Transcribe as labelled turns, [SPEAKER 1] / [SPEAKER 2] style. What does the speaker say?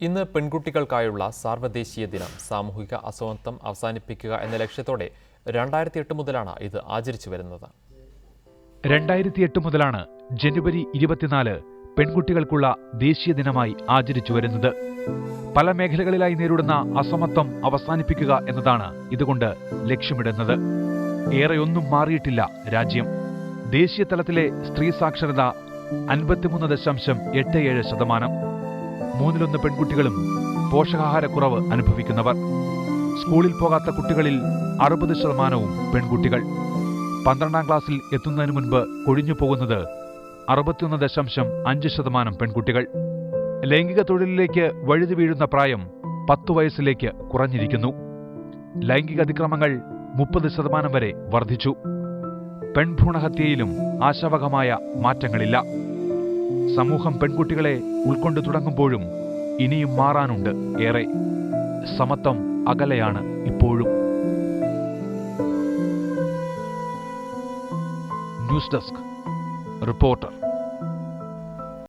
[SPEAKER 1] ഇന്ന് പെൺകുട്ടികൾക്കായുള്ള സാർവദേശീയ ദിനം സാമൂഹിക അസമത്വം അവസാനിപ്പിക്കുക എന്ന ലക്ഷ്യത്തോടെ 2008 മുതലാണ് ഇത് ആചരിച്ചു വരുന്നത്.
[SPEAKER 2] 2008 മുതലാണ് ജനുവരി 24 പെൺകുട്ടികൾക്കുള്ള ദേശീയ ദിനമായി ആചരിച്ചു വരുന്നത്. പല മേഖലകളിലായി നേരിടുന്ന അസമത്വം അവസാനിപ്പിക്കുക എന്നതാണ് ഇതുകൊണ്ട് ലക്ഷ്യമിടുന്നത്. ഏറെയൊന്നും മാറിയിട്ടില്ല രാജ്യം. ദേശീയ തലത്തിലെ സ്ത്രീ സാക്ഷരത 53.87%. 1/3 പെൺകുട്ടികളും പോഷകാഹാരക്കുറവ് അനുഭവിക്കുന്നവർ. സ്കൂളിൽ പോകാത്ത കുട്ടികളിൽ 60% പെൺകുട്ടികൾ. 12ാം ക്ലാസ്സിൽ എത്തുന്നതിന് മുൻപ് കൊഴിഞ്ഞു പോകുന്നത് 61.5% പെൺകുട്ടികൾ. ലൈംഗിക തൊഴിലിലേക്ക് വഴുതി വീഴുന്ന പ്രായം 10 വയസ്സിലേക്ക് കുറഞ്ഞിരിക്കുന്നു. ലൈംഗിക അതിക്രമങ്ങൾ 30% വരെ വർദ്ധിച്ചു. പെൺഭ്രൂണഹത്യയിലും ആശാവഹമായ മാറ്റങ്ങളില്ല. സമൂഹം പെൺകുട്ടികളെ ഉൾക്കൊണ്ടു തുടങ്ങുമ്പോഴും ഇനിയും മാറാനുണ്ട് ഏറെ. സമത്വം അകലെയാണ് ഇപ്പോഴും. News desk reporter.